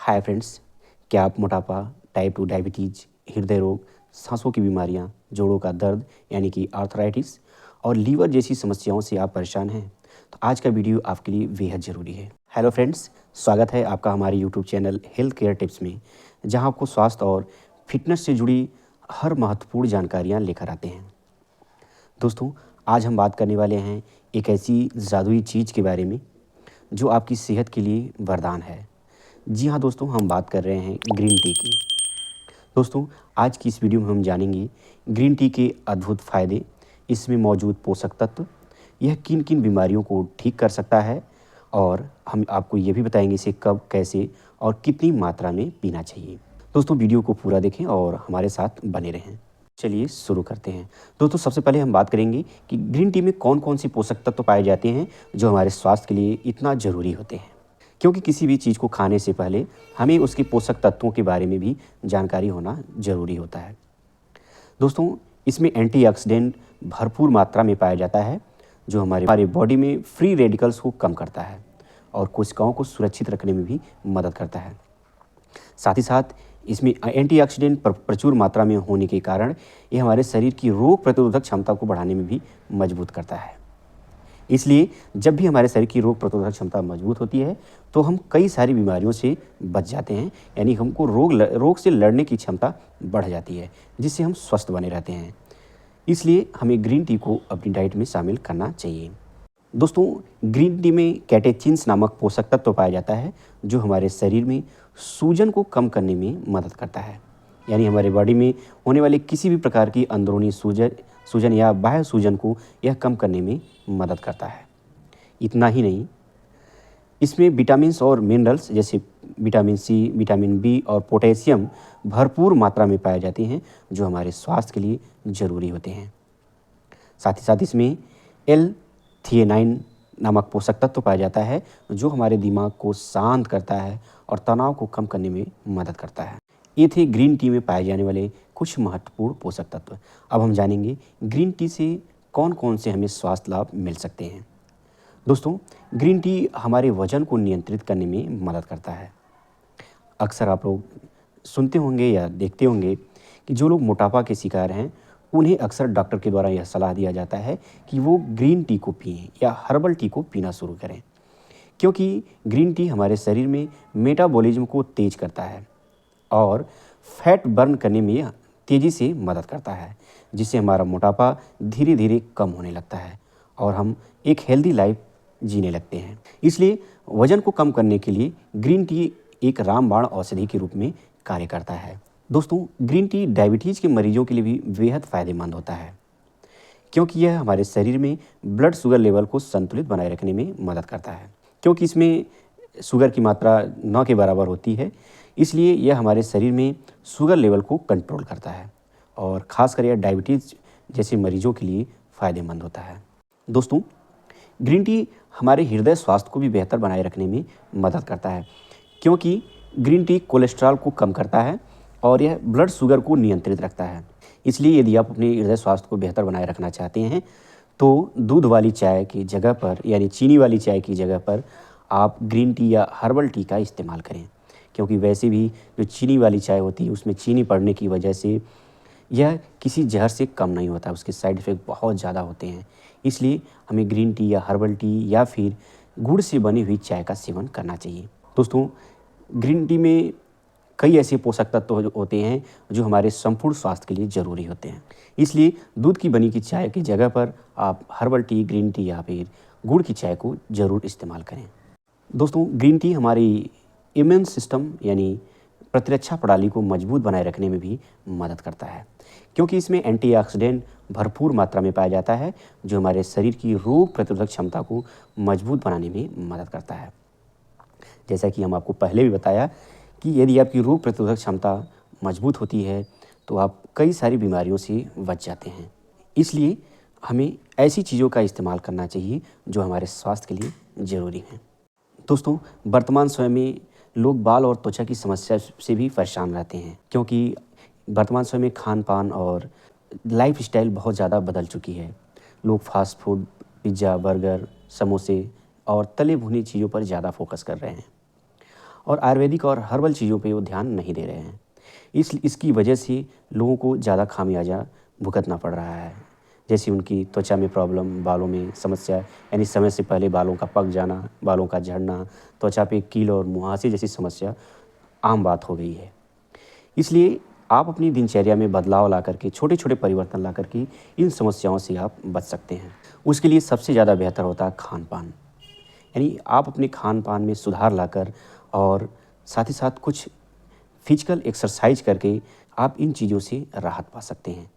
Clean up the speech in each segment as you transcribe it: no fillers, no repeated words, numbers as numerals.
Hi friends, क्या आप मोटापा, टाइप 2 डायबिटीज़, हृदय रोग, सांसों की बीमारियां, जोड़ों का दर्द यानी कि आर्थराइटिस और लीवर जैसी समस्याओं से आप परेशान हैं? तो आज का वीडियो आपके लिए बेहद ज़रूरी है। हेलो फ्रेंड्स, स्वागत है आपका हमारे YouTube channel health care tips में, जहां आपको स्वास्थ्य और फिटनेस से जुड़ी हर महत्वपूर्ण जानकारियाँ लेकर आते हैं। दोस्तों, आज हम बात करने वाले हैं एक ऐसी जादुई चीज़ के बारे में जो आपकी सेहत के लिए वरदान है। जी हाँ दोस्तों, हम बात कर रहे हैं ग्रीन टी की। दोस्तों, आज की इस वीडियो में हम जानेंगे ग्रीन टी के अद्भुत फ़ायदे, इसमें मौजूद पोषक तत्व, यह किन किन बीमारियों को ठीक कर सकता है और हम आपको ये भी बताएंगे इसे कब, कैसे और कितनी मात्रा में पीना चाहिए। दोस्तों, वीडियो को पूरा देखें और हमारे साथ बने रहें। चलिए शुरू करते हैं। दोस्तों, सबसे पहले हम बात करेंगे कि ग्रीन टी में कौन कौन से पोषक तत्व पाए जाते हैं जो हमारे स्वास्थ्य के लिए इतना ज़रूरी होते हैं। क्योंकि किसी भी चीज़ को खाने से पहले हमें उसके पोषक तत्वों के बारे में भी जानकारी होना ज़रूरी होता है। दोस्तों, इसमें एंटीऑक्सीडेंट भरपूर मात्रा में पाया जाता है जो हमारे बॉडी में फ्री रेडिकल्स को कम करता है और कोशिकाओं को सुरक्षित रखने में भी मदद करता है। साथ ही साथ इसमें एंटीऑक्सीडेंट प्रचुर मात्रा में होने के कारण ये हमारे शरीर की रोग प्रतिरोधक क्षमता को बढ़ाने में भी मजबूत करता है। इसलिए जब भी हमारे शरीर की रोग प्रतिरोधक क्षमता मजबूत होती है तो हम कई सारी बीमारियों से बच जाते हैं, यानी हमको रोग से लड़ने की क्षमता बढ़ जाती है, जिससे हम स्वस्थ बने रहते हैं। इसलिए हमें ग्रीन टी को अपनी डाइट में शामिल करना चाहिए। दोस्तों, ग्रीन टी में कैटेचिन्स नामक पोषक तत्व पाया जाता है जो हमारे शरीर में सूजन को कम करने में मदद करता है, यानी हमारे बॉडी में होने वाले किसी भी प्रकार की अंदरूनी सूजन या बाह्य सूजन को यह कम करने में मदद करता है। इतना ही नहीं, इसमें विटामिन्स और मिनरल्स जैसे विटामिन सी, विटामिन बी और पोटेशियम भरपूर मात्रा में पाए जाते हैं जो हमारे स्वास्थ्य के लिए ज़रूरी होते हैं। साथ ही साथ इसमें L-थियानाइन नामक पोषक तत्व पाया जाता है जो हमारे दिमाग को शांत करता है और तनाव को कम करने में मदद करता है। ये थे ग्रीन टी में पाए जाने वाले कुछ महत्वपूर्ण पोषक तत्व। अब हम जानेंगे ग्रीन टी से कौन कौन से हमें स्वास्थ्य लाभ मिल सकते हैं। दोस्तों, ग्रीन टी हमारे वजन को नियंत्रित करने में मदद करता है। अक्सर आप लोग सुनते होंगे या देखते होंगे कि जो लोग मोटापा के शिकार हैं उन्हें अक्सर डॉक्टर के द्वारा यह सलाह दिया जाता है कि वो ग्रीन टी को पिएं या हर्बल टी को पीना शुरू करें, क्योंकि ग्रीन टी हमारे शरीर में मेटाबॉलिज्म को तेज करता है और फैट बर्न करने में तेज़ी से मदद करता है, जिससे हमारा मोटापा धीरे धीरे कम होने लगता है और हम एक हेल्दी लाइफ जीने लगते हैं। इसलिए वजन को कम करने के लिए ग्रीन टी एक रामबाण औषधि के रूप में कार्य करता है। दोस्तों, ग्रीन टी डायबिटीज़ के मरीजों के लिए भी बेहद फ़ायदेमंद होता है, क्योंकि यह हमारे शरीर में ब्लड शुगर लेवल को संतुलित बनाए रखने में मदद करता है। क्योंकि इसमें शुगर की मात्रा 9 के बराबर होती है, इसलिए यह हमारे शरीर में शुगर लेवल को कंट्रोल करता है और ख़ासकर यह डायबिटीज़ जैसे मरीजों के लिए फ़ायदेमंद होता है। दोस्तों, ग्रीन टी हमारे हृदय स्वास्थ्य को भी बेहतर बनाए रखने में मदद करता है, क्योंकि ग्रीन टी कोलेस्ट्रॉल को कम करता है और यह ब्लड शुगर को नियंत्रित रखता है। इसलिए यदि आप अपने हृदय स्वास्थ्य को बेहतर बनाए रखना चाहते हैं तो दूध वाली चाय की जगह पर, यानी चीनी वाली चाय की जगह पर आप ग्रीन टी या हर्बल टी का इस्तेमाल करें, क्योंकि वैसे भी जो चीनी वाली चाय होती है उसमें चीनी पड़ने की वजह से यह किसी जहर से कम नहीं होता, उसके साइड इफ़ेक्ट बहुत ज़्यादा होते हैं। इसलिए हमें ग्रीन टी या हर्बल टी या फिर गुड़ से बनी हुई चाय का सेवन करना चाहिए। दोस्तों, ग्रीन टी में कई ऐसे पोषक तत्व होते हैं जो हमारे संपूर्ण स्वास्थ्य के लिए ज़रूरी होते हैं। इसलिए दूध की बनी की चाय की जगह पर आप हर्बल टी, ग्रीन टी या फिर गुड़ की चाय को ज़रूर इस्तेमाल करें। दोस्तों, ग्रीन टी हमारी इम्यून सिस्टम यानी प्रतिरक्षा प्रणाली को मजबूत बनाए रखने में भी मदद करता है, क्योंकि इसमें एंटीऑक्सीडेंट भरपूर मात्रा में पाया जाता है जो हमारे शरीर की रोग प्रतिरोधक क्षमता को मजबूत बनाने में मदद करता है। जैसा कि हम आपको पहले भी बताया कि यदि आपकी रोग प्रतिरोधक क्षमता मजबूत होती है तो आप कई सारी बीमारियों से बच जाते हैं। इसलिए हमें ऐसी चीज़ों का इस्तेमाल करना चाहिए जो हमारे स्वास्थ्य के लिए ज़रूरी हैं। दोस्तों, वर्तमान समय में लोग बाल और त्वचा की समस्या से भी परेशान रहते हैं, क्योंकि वर्तमान समय में खान पान और लाइफस्टाइल बहुत ज़्यादा बदल चुकी है। लोग फास्ट फूड, पिज़्ज़ा, बर्गर, समोसे और तले भुनी चीज़ों पर ज़्यादा फोकस कर रहे हैं और आयुर्वेदिक और हर्बल चीज़ों पे वो ध्यान नहीं दे रहे हैं। इसकी वजह से लोगों को ज़्यादा खामियाजा भुगतना पड़ रहा है। जैसे उनकी त्वचा में प्रॉब्लम, बालों में समस्या, यानी समय से पहले बालों का पक जाना, बालों का झड़ना, त्वचा पे कील और मुहासे जैसी समस्या आम बात हो गई है। इसलिए आप अपनी दिनचर्या में बदलाव ला करके, छोटे छोटे परिवर्तन ला करके इन समस्याओं से आप बच सकते हैं। उसके लिए सबसे ज़्यादा बेहतर होता है खान पान, यानी आप अपने खान पान में सुधार लाकर और साथ ही साथ कुछ फिजिकल एक्सरसाइज करके आप इन चीज़ों से राहत पा सकते हैं।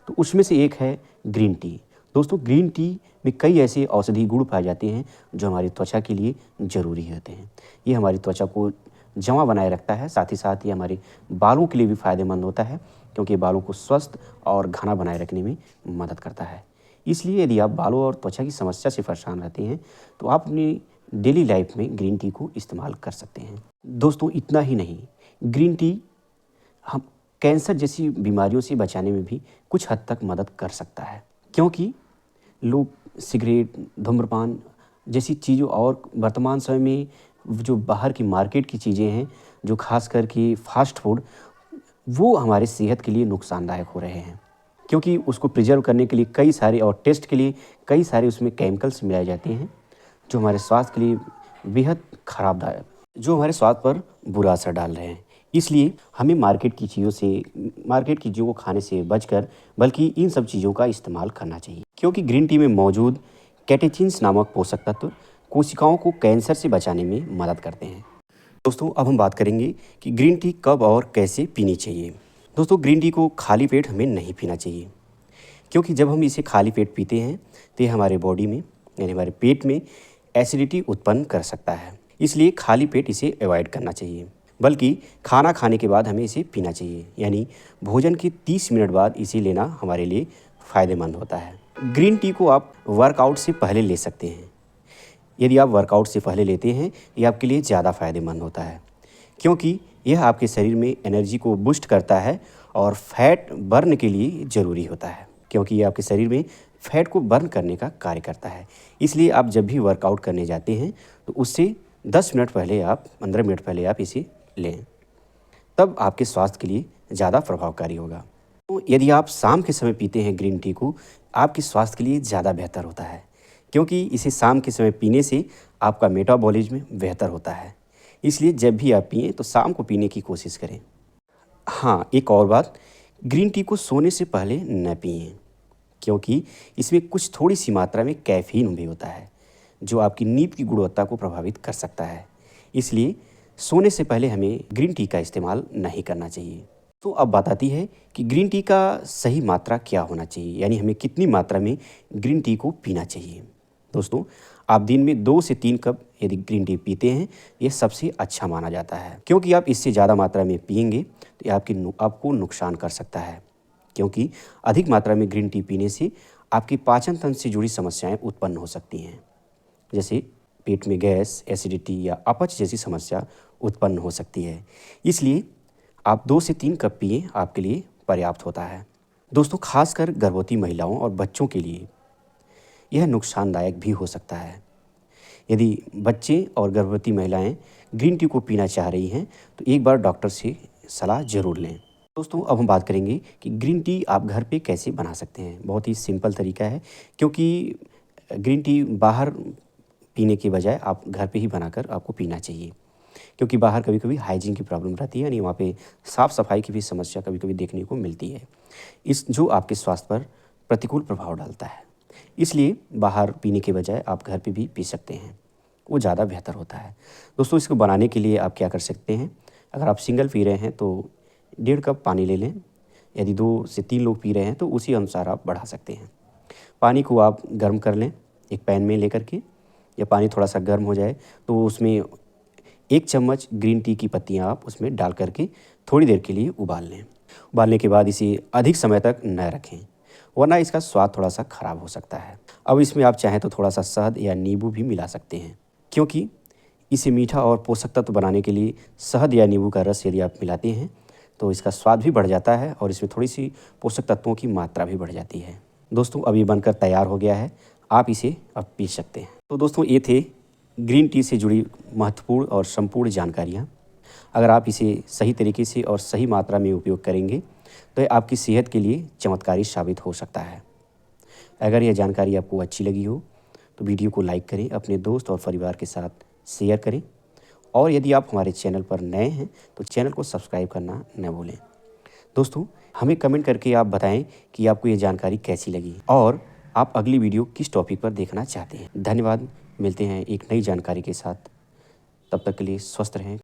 तो उसमें से एक है ग्रीन टी। दोस्तों, ग्रीन टी में कई ऐसे औषधीय गुण पाए जाते हैं जो हमारी त्वचा के लिए ज़रूरी होते हैं। ये हमारी त्वचा को जमा बनाए रखता है, साथ ही साथ ये हमारे बालों के लिए भी फ़ायदेमंद होता है, क्योंकि बालों को स्वस्थ और घना बनाए रखने में मदद करता है। इसलिए यदि आप बालों और त्वचा की समस्या से परेशान रहते हैं तो आप अपनी डेली लाइफ में ग्रीन टी को इस्तेमाल कर सकते हैं। दोस्तों, इतना ही नहीं, ग्रीन टी हम कैंसर जैसी बीमारियों से बचाने में भी कुछ हद तक मदद कर सकता है, क्योंकि लोग सिगरेट, धूम्रपान जैसी चीज़ों और वर्तमान समय में जो बाहर की मार्केट की चीज़ें हैं, जो खास कर के फास्ट फूड, वो हमारे सेहत के लिए नुकसानदायक हो रहे हैं, क्योंकि उसको प्रिजर्व करने के लिए कई सारे और टेस्ट के लिए कई सारे उसमें केमिकल्स मिलाए जाते हैं, जो हमारे स्वास्थ्य के लिए बेहद खराबदायक, जो हमारे स्वास्थ्य पर बुरा असर डाल रहे हैं। इसलिए हमें मार्केट की चीज़ों को खाने से बचकर बल्कि इन सब चीज़ों का इस्तेमाल करना चाहिए, क्योंकि ग्रीन टी में मौजूद कैटेचिन्स नामक पोषक तत्व कोशिकाओं को कैंसर से बचाने में मदद करते हैं। दोस्तों, अब हम बात करेंगे कि ग्रीन टी कब और कैसे पीनी चाहिए। दोस्तों, ग्रीन टी को खाली पेट हमें नहीं पीना चाहिए, क्योंकि जब हम इसे खाली पेट पीते हैं तो ये हमारे बॉडी में, यानी हमारे पेट में एसिडिटी उत्पन्न कर सकता है। इसलिए खाली पेट इसे अवॉइड करना चाहिए, बल्कि खाना खाने के बाद हमें इसे पीना चाहिए, यानी भोजन के 30 मिनट बाद इसे लेना हमारे लिए फ़ायदेमंद होता है। ग्रीन टी को आप वर्कआउट से पहले ले सकते हैं। यदि आप वर्कआउट से पहले लेते हैं, ये आपके लिए ज़्यादा फ़ायदेमंद होता है, क्योंकि यह आपके शरीर में एनर्जी को बूस्ट करता है और फैट बर्न के लिए ज़रूरी होता है, क्योंकि ये आपके शरीर में फैट को बर्न करने का कार्य करता है। इसलिए आप जब भी वर्कआउट करने जाते हैं तो उससे 10 मिनट पहले आप 15 मिनट पहले आप इसे लें, तब आपके स्वास्थ्य के लिए ज़्यादा प्रभावकारी होगा। तो यदि आप शाम के समय पीते हैं ग्रीन टी को, आपके स्वास्थ्य के लिए ज़्यादा बेहतर होता है, क्योंकि इसे शाम के समय पीने से आपका मेटाबॉलिज्म बेहतर होता है। इसलिए जब भी आप पिएं तो शाम को पीने की कोशिश करें। हाँ, एक और बात, ग्रीन टी को सोने से पहले न पिएं, क्योंकि इसमें कुछ थोड़ी सी मात्रा में कैफ़ीन भी होता है, जो आपकी नींद की गुणवत्ता को प्रभावित कर सकता है। इसलिए सोने से पहले हमें ग्रीन टी का इस्तेमाल नहीं करना चाहिए। तो अब बात आती है कि ग्रीन टी का सही मात्रा क्या होना चाहिए, यानी हमें कितनी मात्रा में ग्रीन टी को पीना चाहिए। दोस्तों, आप दिन में 2 से 3 कप यदि ग्रीन टी पीते हैं, ये सबसे अच्छा माना जाता है, क्योंकि आप इससे ज़्यादा मात्रा में पिएंगे तो ये आपको नुकसान कर सकता है, क्योंकि अधिक मात्रा में ग्रीन टी पीने से आपकी पाचन तंत्र से जुड़ी समस्याएं उत्पन्न हो सकती हैं, जैसे पेट में गैस, एसिडिटी या अपच जैसी समस्या उत्पन्न हो सकती है। इसलिए आप 2 से 3 कप पिएं, आपके लिए पर्याप्त होता है। दोस्तों, खासकर गर्भवती महिलाओं और बच्चों के लिए यह नुकसानदायक भी हो सकता है। यदि बच्चे और गर्भवती महिलाएं ग्रीन टी को पीना चाह रही हैं तो एक बार डॉक्टर से सलाह ज़रूर लें। दोस्तों, अब हम बात करेंगे कि ग्रीन टी आप घर पे कैसे बना सकते हैं। बहुत ही सिंपल तरीका है, क्योंकि ग्रीन टी बाहर पीने के बजाय आप घर पे ही बनाकर आपको पीना चाहिए, क्योंकि बाहर कभी कभी हाइजीन की प्रॉब्लम रहती है, यानी वहाँ पे साफ़ सफाई की भी समस्या कभी कभी देखने को मिलती है, जो आपके स्वास्थ्य पर प्रतिकूल प्रभाव डालता है। इसलिए बाहर पीने के बजाय आप घर पे भी पी सकते हैं, वो ज़्यादा बेहतर होता है। दोस्तों, इसको बनाने के लिए आप क्या कर सकते हैं, अगर आप सिंगल पी रहे हैं तो 1.5 कप पानी ले लें। यदि 2 से 3 लोग पी रहे हैं तो उसी अनुसार आप बढ़ा सकते हैं। पानी को आप गर्म कर लें एक पैन में लेकर के, या पानी थोड़ा सा गर्म हो जाए तो उसमें 1 चम्मच ग्रीन टी की पत्तियाँ आप उसमें डाल करके थोड़ी देर के लिए उबाल लें। उबालने के बाद इसे अधिक समय तक न रखें, वरना इसका स्वाद थोड़ा सा ख़राब हो सकता है। अब इसमें आप चाहें तो थोड़ा सा शहद या नींबू भी मिला सकते हैं, क्योंकि इसे मीठा और पोषक तत्व बनाने के लिए शहद या नींबू का रस यदि आप मिलाते हैं तो इसका स्वाद भी बढ़ जाता है और इसमें थोड़ी सी पोषक तत्वों की मात्रा भी बढ़ जाती है। दोस्तों, अब ये बनकर तैयार हो गया है, आप इसे अब पी सकते हैं। तो दोस्तों, ये थे ग्रीन टी से जुड़ी महत्वपूर्ण और संपूर्ण जानकारियाँ। अगर आप इसे सही तरीके से और सही मात्रा में उपयोग करेंगे तो ये आपकी सेहत के लिए चमत्कारी साबित हो सकता है। अगर यह जानकारी आपको अच्छी लगी हो तो वीडियो को लाइक करें, अपने दोस्त और परिवार के साथ शेयर करें और यदि आप हमारे चैनल पर नए हैं तो चैनल को सब्सक्राइब करना न भूलें। दोस्तों, हमें कमेंट करके आप बताएं कि आपको ये जानकारी कैसी लगी और आप अगली वीडियो किस टॉपिक पर देखना चाहते हैं। धन्यवाद। मिलते हैं एक नई जानकारी के साथ। तब तक के लिए स्वस्थ रहें।